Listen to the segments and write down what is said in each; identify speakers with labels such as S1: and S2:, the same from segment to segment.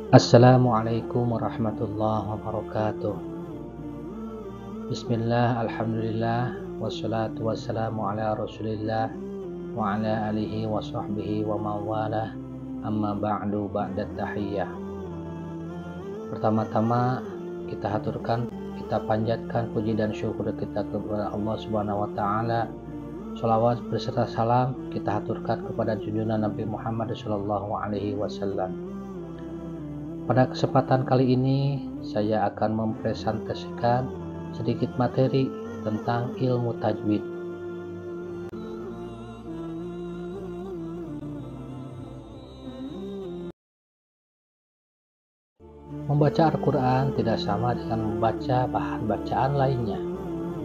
S1: Assalamualaikum warahmatullahi wabarakatuh. Bismillah, alhamdulillah, wassalatu wassalamu ala rasulillah wa ala alihi wa sahbihi wa mawalah, amma ba'du ba'da tahiyyah. Pertama-tama kita panjatkan puji dan syukur kita kepada Allah Subhanahu wa taala. Shalawat beserta salam kita haturkan kepada junjungan Nabi Muhammad sallallahu alaihi wasallam. Pada kesempatan kali ini, saya akan mempresentasikan sedikit materi tentang ilmu tajwid. Membaca Al-Quran tidak sama dengan membaca bahan bacaan lainnya,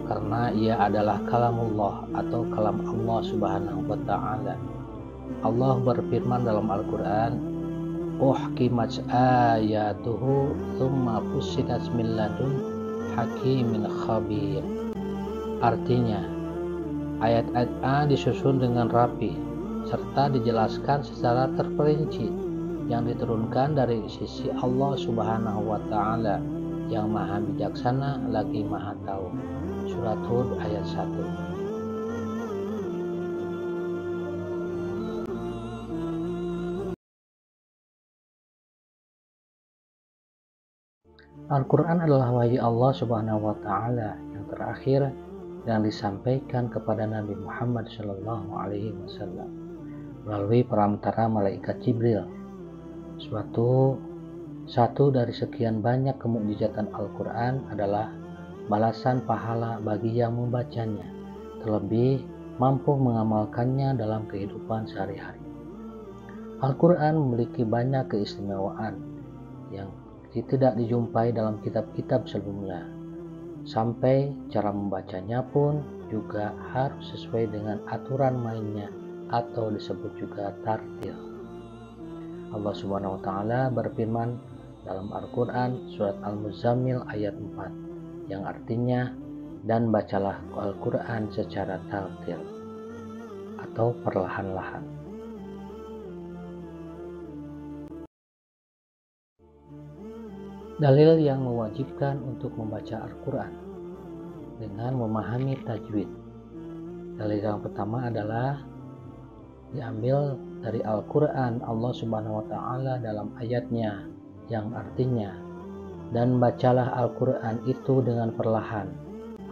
S1: karena ia adalah kalamullah atau kalam Allah Subhanahu wa ta'ala. Allah berfirman dalam Al-Quran, uhkimat ayatuhu thumma fussilat min ladun hakimin khabir. Artinya, ayat-ayat A disusun dengan rapi serta dijelaskan secara terperinci yang diturunkan dari sisi Allah Subhanahu wa ta'ala yang maha bijaksana lagi maha tahu. Surat Hud ayat 1. Al-Quran adalah wahyu Allah Subhanahu wa ta'ala yang terakhir yang disampaikan kepada Nabi Muhammad Shallallahu alaihi wasallam melalui perantara malaikat Jibril. Satu dari sekian banyak kemukjizatan Al-Quran adalah balasan pahala bagi yang membacanya, terlebih mampu mengamalkannya dalam kehidupan sehari-hari. Al-Quran memiliki banyak keistimewaan yang tidak dijumpai dalam kitab-kitab sebelumnya. Sampai cara membacanya pun juga harus sesuai dengan aturan mainnya atau disebut juga tartil. Allah Subhanahu wa taala berfirman dalam Al-Quran surat Al-Muzammil ayat 4 yang artinya, dan bacalah Al-Quran secara tartil atau perlahan-lahan. Dalil yang mewajibkan untuk membaca Al-Quran dengan memahami tajwid. Dalil yang pertama adalah diambil dari Al-Quran Allah Subhanahu wa ta'ala dalam ayatnya yang artinya, dan bacalah Al-Quran itu dengan perlahan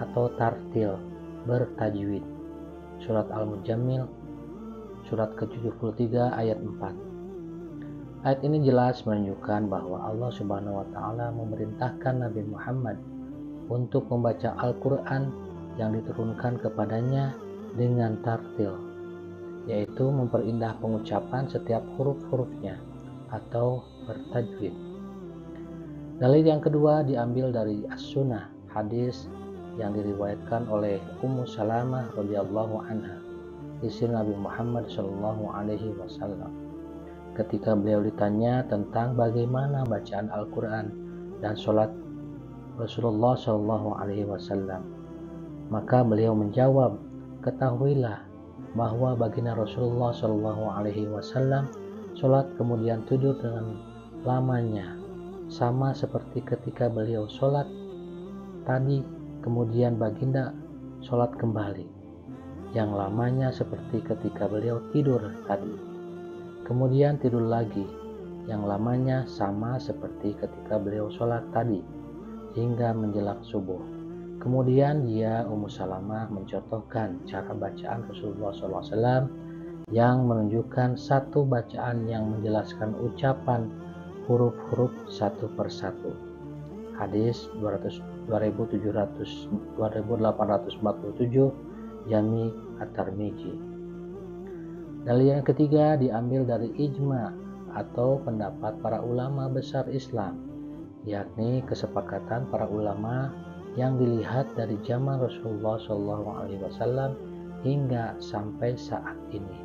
S1: atau tartil bertajwid. Surat Al-Muzammil surat ke-73 ayat 4. Ayat ini jelas menunjukkan bahwa Allah Subhanahu wa ta'ala memerintahkan Nabi Muhammad untuk membaca Al-Quran yang diturunkan kepadanya dengan tartil, yaitu memperindah pengucapan setiap huruf-hurufnya atau bertajwid. Dalil yang kedua diambil dari As-Sunnah, hadis yang diriwayatkan oleh Ummu Salamah radhiyallahu anha, istri Nabi Muhammad sallallahu alaihi wasallam. Ketika beliau ditanya tentang bagaimana bacaan Al-Quran dan sholat Rasulullah Shallallahu Alaihi Wasallam, maka beliau menjawab, ketahuilah bahwa baginda Rasulullah Shallallahu Alaihi Wasallam sholat kemudian tidur dengan lamanya, sama seperti ketika beliau sholat tadi kemudian baginda sholat kembali, yang lamanya seperti ketika beliau tidur tadi kemudian tidur lagi, yang lamanya sama seperti ketika beliau sholat tadi, hingga menjelang subuh. Kemudian dia, Ummu Salamah, mencontohkan cara bacaan Rasulullah SAW yang menunjukkan satu bacaan yang menjelaskan ucapan huruf-huruf satu persatu. Hadis 2847 Jami At-Tirmidzi. Dalil yang ketiga diambil dari ijma atau pendapat para ulama besar Islam, yakni kesepakatan para ulama yang dilihat dari zaman Rasulullah SAW hingga sampai saat ini,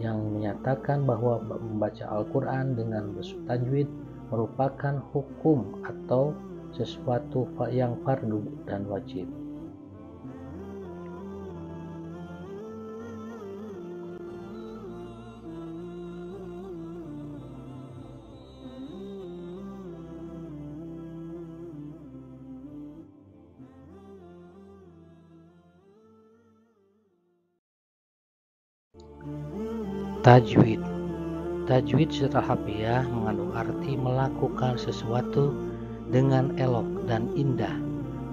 S1: yang menyatakan bahwa membaca Al-Quran dengan bertajwid merupakan hukum atau sesuatu yang fardu dan wajib. Tajwid. Tajwid secara harfiah mengandung arti melakukan sesuatu dengan elok dan indah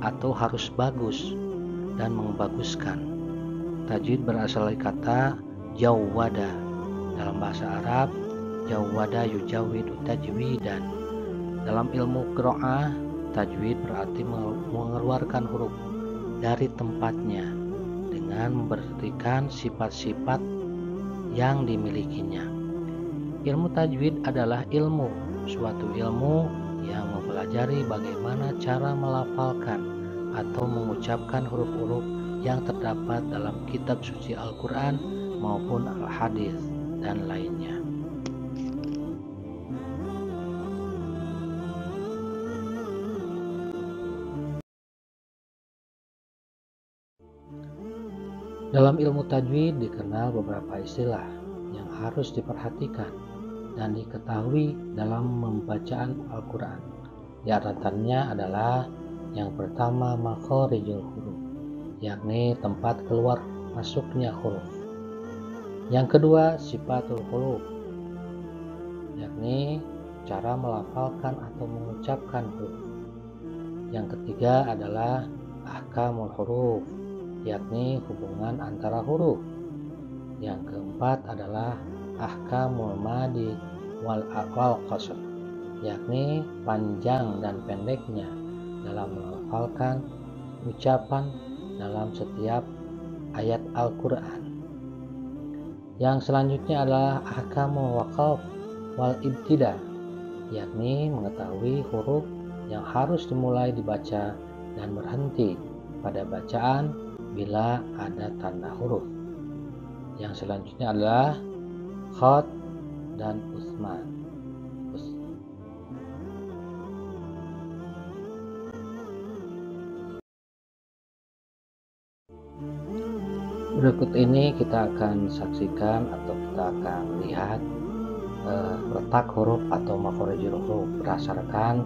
S1: atau harus bagus dan membaguskan. Tajwid berasal dari kata jawwada. Dalam bahasa Arab, jawwada yujawwidu tajwidan. Dalam ilmu qiraah, tajwid berarti mengeluarkan huruf dari tempatnya dengan memperhatikan sifat-sifat yang dimilikinya. Ilmu tajwid adalah suatu ilmu yang mempelajari bagaimana cara melafalkan atau mengucapkan huruf-huruf yang terdapat dalam kitab suci Al-Quran maupun Al-Hadis dan lainnya. Dalam ilmu tajwid dikenal beberapa istilah yang harus diperhatikan dan diketahui dalam pembacaan Al-Quran. Di antaranya adalah yang pertama makhorijul huruf, yakni tempat keluar masuknya huruf. Yang kedua sifatul huruf, yakni cara melafalkan atau mengucapkan huruf. Yang ketiga adalah ahkamul huruf, yakni hubungan antara huruf. Yang keempat adalah ahkamul madi wal qasr, yakni panjang dan pendeknya dalam melafalkan ucapan dalam setiap ayat Al-Quran. Yang selanjutnya adalah ahkamul waqaf wal ibtida, yakni mengetahui huruf yang harus dimulai dibaca dan berhenti pada bacaan bila ada tanda huruf. Yang selanjutnya adalah khat dan usman. Berikut ini kita akan saksikan atau kita akan lihat letak huruf atau makhorijul huruf berdasarkan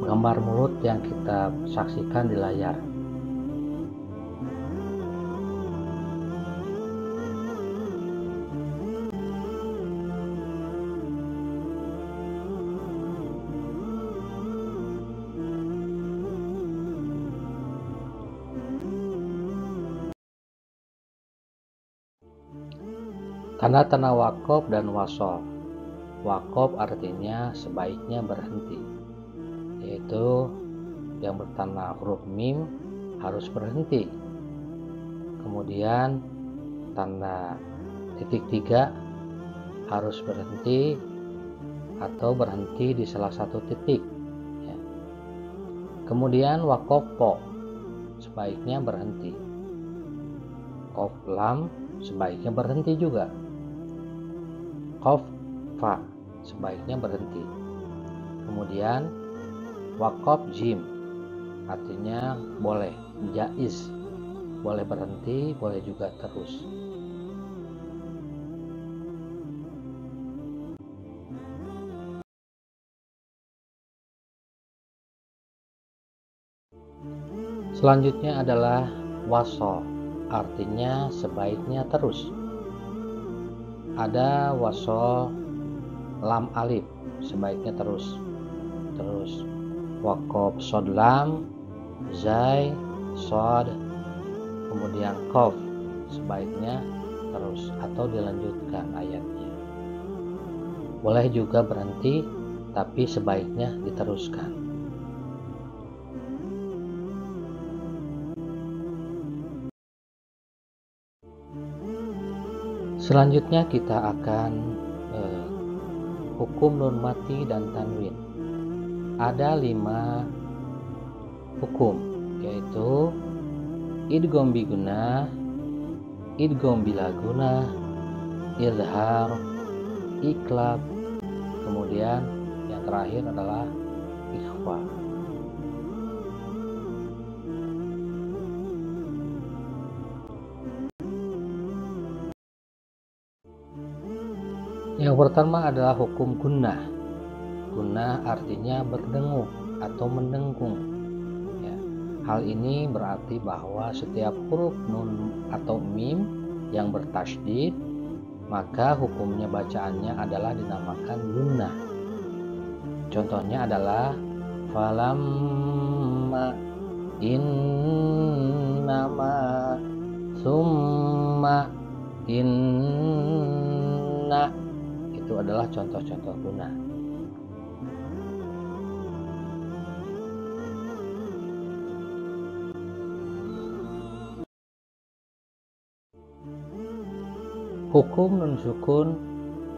S1: gambar mulut yang kita saksikan di layar. Tanda-tanda waqaf dan wasol. Waqaf artinya sebaiknya berhenti, yaitu yang bertanda huruf mim harus berhenti. Kemudian tanda titik 3 harus berhenti atau berhenti di salah satu titik. Kemudian waqaf po sebaiknya berhenti. Qaf lam sebaiknya berhenti juga. Qaf fa sebaiknya berhenti. Kemudian waqaf jim artinya boleh, jaiz, boleh berhenti, boleh juga terus. Selanjutnya adalah wasol, artinya sebaiknya terus. Ada wasol lam alif, sebaiknya terus waqaf sod lam, zai, sod, kemudian qaf, sebaiknya terus atau dilanjutkan ayatnya. Boleh juga berhenti, tapi sebaiknya diteruskan. Selanjutnya kita akan hukum nun mati dan tanwin. Ada 5 hukum, yaitu idgham bi gunnah, idgham bila gunnah, izhar, iqlab, kemudian yang terakhir adalah ikhfa. Yang pertama adalah hukum gunnah. Gunnah artinya berdengung atau mendengung. Ya. Hal ini berarti bahwa setiap huruf nun atau mim yang bertasydid maka hukumnya bacaannya adalah dinamakan gunnah. Contohnya adalah falamma, innama, summa, inna. Itu adalah contoh-contoh gunnah. Hukum nun sukun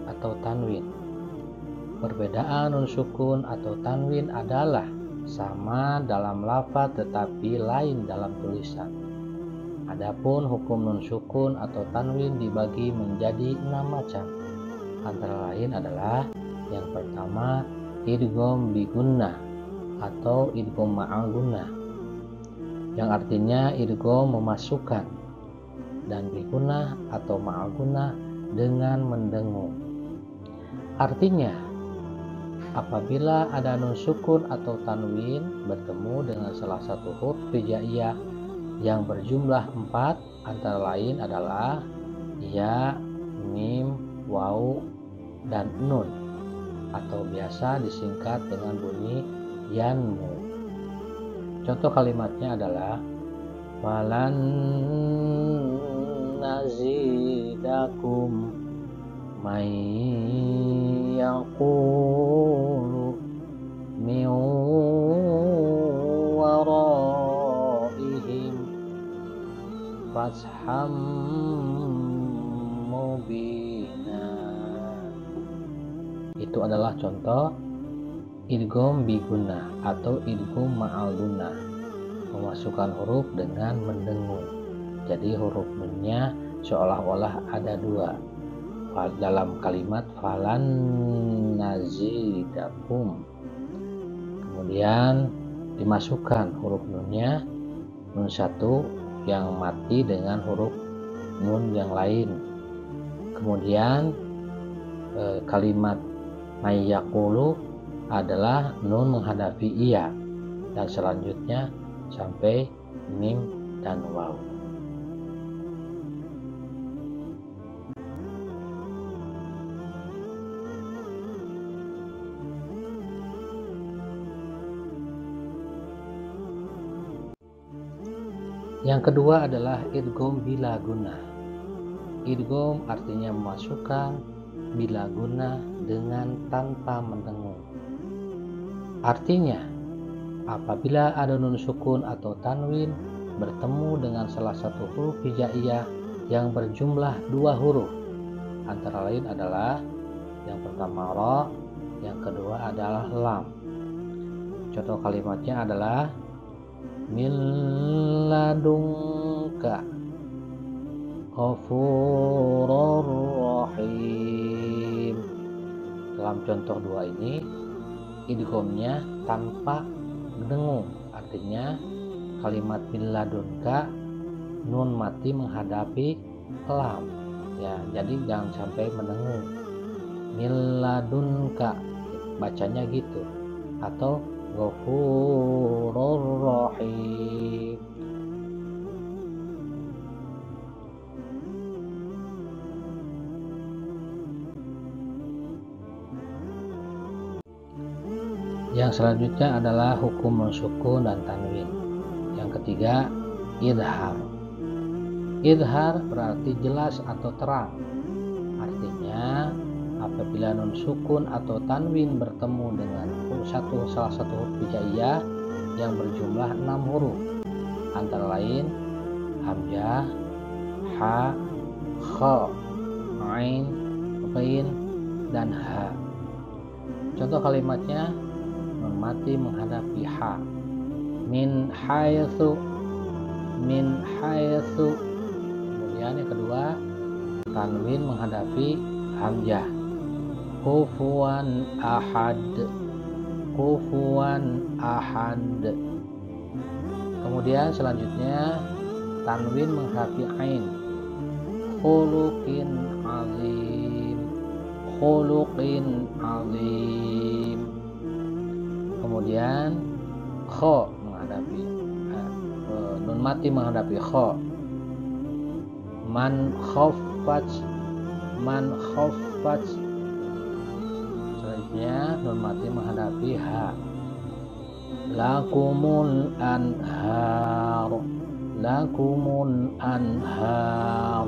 S1: atau tanwin. Perbedaan nun sukun atau tanwin adalah sama dalam lafaz tetapi lain dalam tulisan. Adapun hukum nun sukun atau tanwin dibagi menjadi 6 macam. Antara lain adalah yang pertama idgham bi gunnah atau idgham ma'al gunnah, yang artinya idgham memasukkan, dan bi gunnah atau ma'al gunnah dengan mendengung. Artinya, apabila ada nun sukun atau tanwin bertemu dengan salah satu huruf hijaiyah yang berjumlah 4, antara lain adalah ya, mim, waw, dan nun, atau biasa disingkat dengan bunyi yanmu. Contoh kalimatnya adalah falan nazidakum may yaqulu min waraihim fasham mubina. Itu adalah contoh idgham bi gunnah atau idgham ma'al gunnah, memasukkan huruf dengan mendengung. Jadi huruf nunnya seolah-olah ada 2 dalam kalimat falan nazidakum. Kemudian dimasukkan huruf nunnya, nun 1 yang mati dengan huruf nun yang lain. Kemudian kalimat mayyaqulu adalah nun menghadapi iya, dan selanjutnya sampai mim dan waw. Yang kedua adalah idgham bila gunnah. Idgham artinya memasukkan, bila gunnah dengan tanpa mendengung. Artinya, apabila ada nun sukun atau tanwin bertemu dengan salah satu huruf hijaiyah yang berjumlah 2 huruf, antara lain adalah yang pertama ra, yang kedua adalah lam. Contoh kalimatnya adalah min ladunka ghafurur rahim. Dalam contoh 2 ini idghamnya tanpa mendengung, artinya kalimat min ladunka nun mati menghadapi lam, ya, jadi jangan sampai mendengung. Min ladunka bacanya gitu, atau ghafurur rahim. Yang selanjutnya adalah hukum nun sukun dan tanwin. Yang ketiga, idhar. Idhar berarti jelas atau terang. Artinya, apabila nun sukun atau tanwin bertemu dengan salah satu huruf hijaiyah yang berjumlah 6 huruf, antara lain hamzah, ha, kha, ain, ghain, dan ha. Contoh kalimatnya, nun mati menghadapi ha. Min haitsu, min haitsu. Kemudian yang kedua, tanwin menghadapi hamzah. Kufuwan ahad, kufuwan ahad. Kemudian selanjutnya tanwin menghadapi ain. Khuluqin azim, khuluqin azim. Kemudian kha menghadapi nun mati menghadapi kha. Man khaffat, man khaffat. Selanjutnya nun mati menghadapi ha. Lakumul anhar, lakumul anhar.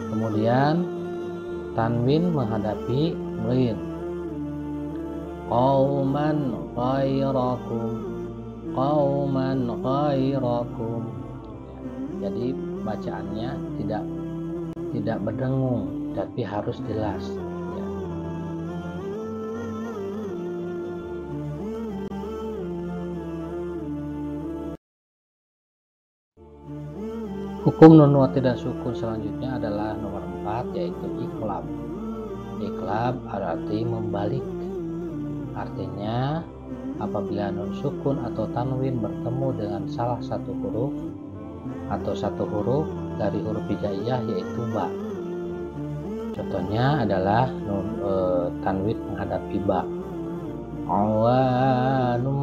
S1: Kemudian tanwin menghadapi ghain. Qauman ghairakum, qauman ghairakum. Jadi bacaannya tidak berdengung, tapi harus jelas. Ya. Hukum nun wati dan sukun selanjutnya adalah nomor 4, yaitu iqlab. Iqlab arti membalik. Artinya apabila nun sukun atau tanwin bertemu dengan salah satu huruf atau satu huruf dari huruf hijaiyah yaitu ba. Contohnya adalah nun tanwin menghadapi ba. Awanum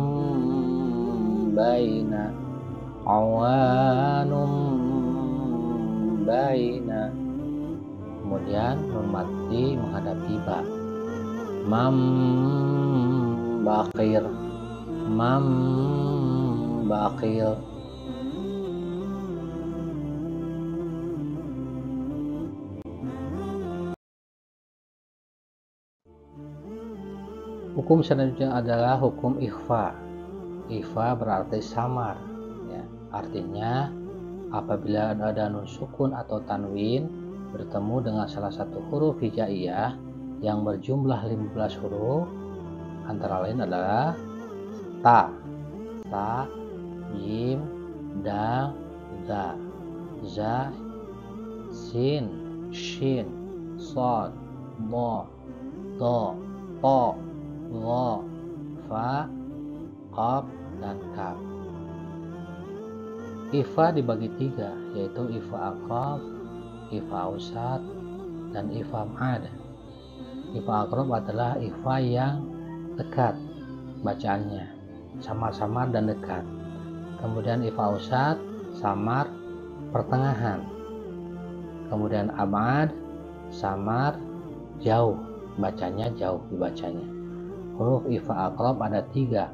S1: baina, awanum baina. Kemudian nun mati menghadapi ba. Mam bakir, mam bakir. Hukum selanjutnya adalah hukum ikhfa. Ikhfa berarti samar. Ya, artinya apabila ada nun sukun atau tanwin bertemu dengan salah satu huruf hijaiyah yang berjumlah 15 huruf, antara lain adalah ta, jim, dal, za, sin, shin, shad, dha, ta, dha, fa, qaf, dan kaf. Ikhfa dibagi 3, yaitu ikhfa aqrab, ikhfa ausat, dan ikhfa mad. Ikhfa aqrab adalah ikhfa yang dekat bacaannya, samar-samar dan dekat. Kemudian ikhfa ausat, samar, pertengahan. Kemudian abad, samar, jauh, bacanya jauh dibacanya. Huruf ikhfa aqrab ada 3.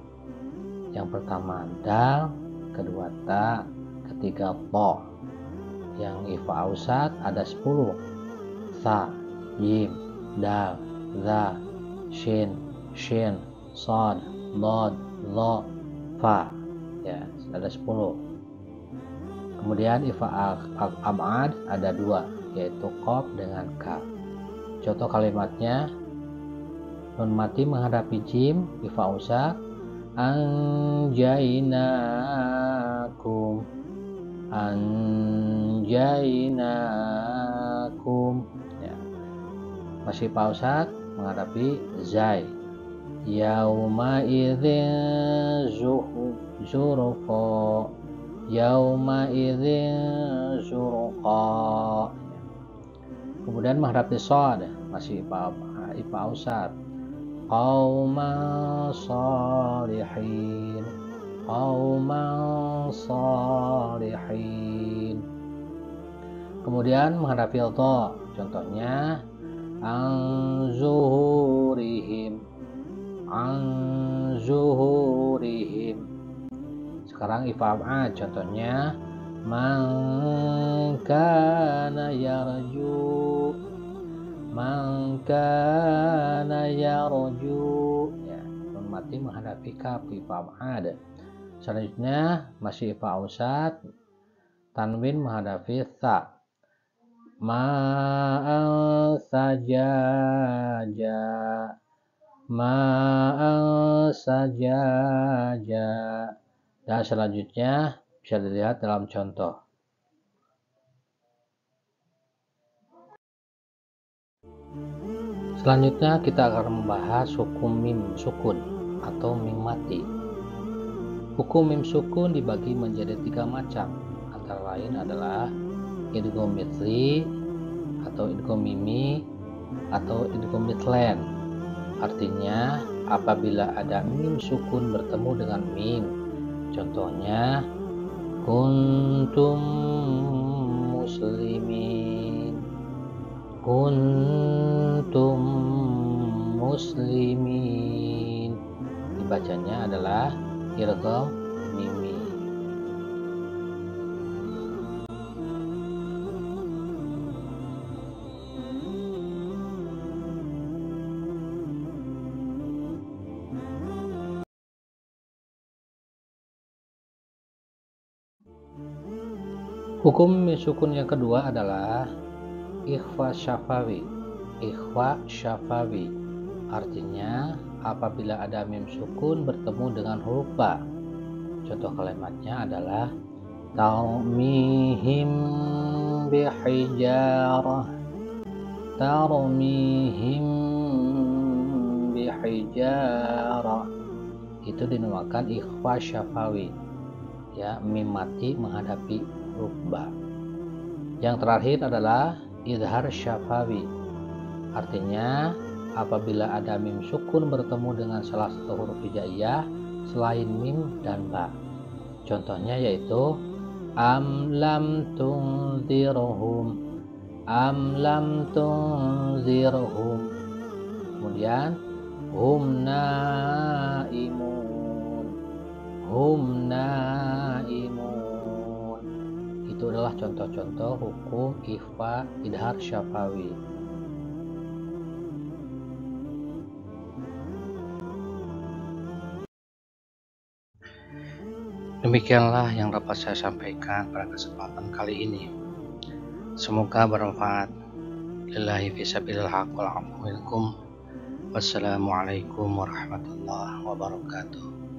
S1: Yang pertama dal, kedua ta, ketiga to. Yang ikhfa ausat ada 10. Sa, jim, dal, za, shin, shad, dad, dha, fa. Ya, ada 10. Kemudian ikhfa abad ada 2, yaitu qaf dengan kaf. Contoh kalimatnya, nun mati menghadapi jim, ikhfa ausat, anjainakum, anjainakum. Ya. Masih pausat menghadapi zai, yauma idzin zurqa, yauma idzin zurqa. Kemudian menghadapi shad, masih ipa ausat, qauman salihin, qauman salihin. Kemudian menghadapi dha, contohnya anzuhurihim, anzuhurihim. Sekarang ifa'ad, contohnya man kana yarju, man kana yarju. Ya, nun mati menghadapi kaf, ifa'ad. Selanjutnya masih ifa ausat, tanwin menghadapi tha, ma'an sajaja, ma'an sajaja. Dan selanjutnya bisa dilihat dalam contoh. Selanjutnya kita akan membahas hukum mim sukun atau mim mati. Hukum mim sukun dibagi menjadi 3 macam, antara lain adalah idgham mithli atau idgham mimi atau idgham mithlan. Artinya apabila ada mim sukun bertemu dengan mim, contohnya kuntum muslimin, kuntum muslimin. Dibacanya adalah idgham mimi. Hukum sukun yang kedua adalah ikhfa syafawi. Ikhfa syafawi artinya apabila ada mim sukun bertemu dengan huruf ba. Contoh kalimatnya adalah tarmihim bihijarah. Tarmihim bihijarah. Itu dinamakan ikhfa syafawi. Ya, mim mati menghadapi huruf ba. Yang terakhir adalah idhar syafawi. Artinya apabila ada mim sukun bertemu dengan salah satu huruf hijaiyah selain mim dan ba. Contohnya yaitu am lam tunzirhum. Am lam tunzirhum. Kemudian hum naimun. Hum naimun. Itu adalah contoh-contoh hukum ikhfa idhar syafawi. Demikianlah yang dapat saya sampaikan pada kesempatan kali ini. Semoga bermanfaat. Lillahi fisabilil haq wal afu minkum. Wassalamualaikum warahmatullahi wabarakatuh.